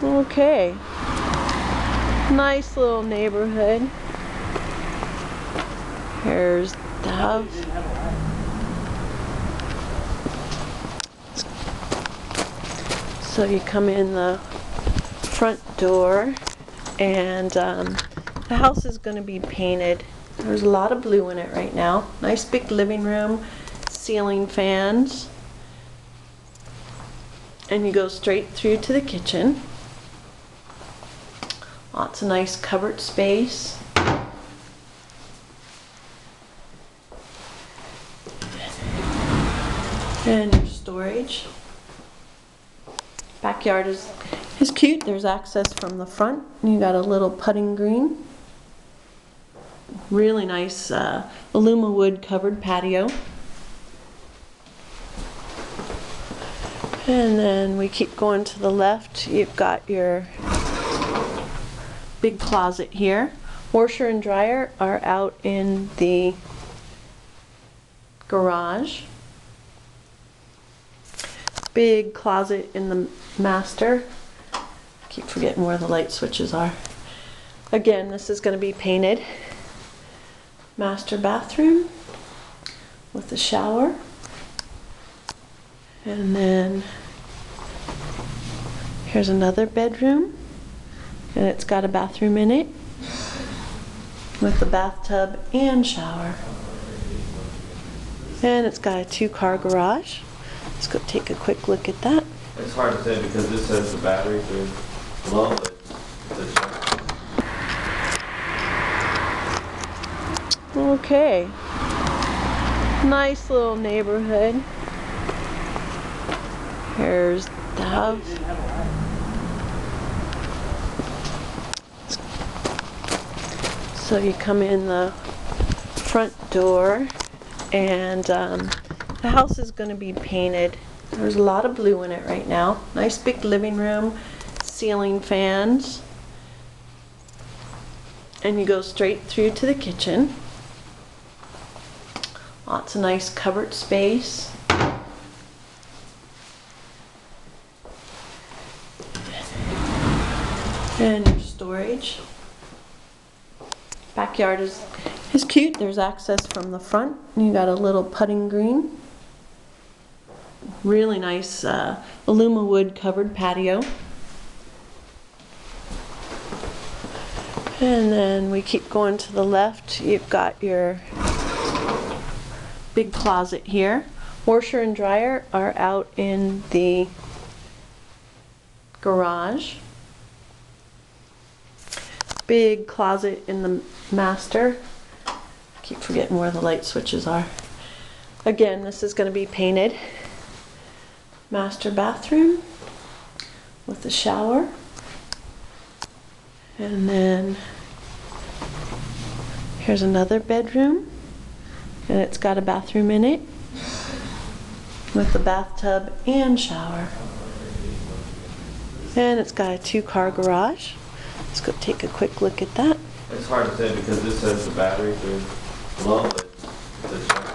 Okay. Nice little neighborhood. Here's the house. So you come in the front door, and the house is going to be painted. There's a lot of blue in it right now. Nice big living room, ceiling fans. And you go straight through to the kitchen. Lots of nice cupboard space. And your storage. Backyard is cute. There's access from the front. You got a little putting green. Really nice Aluma wood covered patio. And then we keep going to the left. You've got your big closet here. Washer and dryer are out in the garage. Big closet in the master. Keep forgetting where the light switches are. Again, this is going to be painted. Master bathroom with a shower. And then here's another bedroom, and it's got a bathroom in it with a bathtub and shower. And it's got a 2-car garage. Let's go take a quick look at that. It's hard to say because this says the batteries are low, but Okay. Nice little neighborhood. Here's the house. So you come in the front door, and the house is going to be painted. There's a lot of blue in it right now. Nice big living room, ceiling fans. And you go straight through to the kitchen. Lots of nice cupboard space. And your storage. Backyard is cute. There's access from the front. You got a little putting green. Really nice Aluma wood covered patio. And then we keep going to the left. You've got your big closet here. Washer and dryer are out in the garage. Big closet in the master. Keep forgetting where the light switches are. Again, this is going to be painted. Master bathroom with a shower. And then here's another bedroom, and it's got a bathroom in it with a bathtub and shower. And it's got a 2-car garage. Let's go take a quick look at that. it's hard to say because this says the batteries are low, but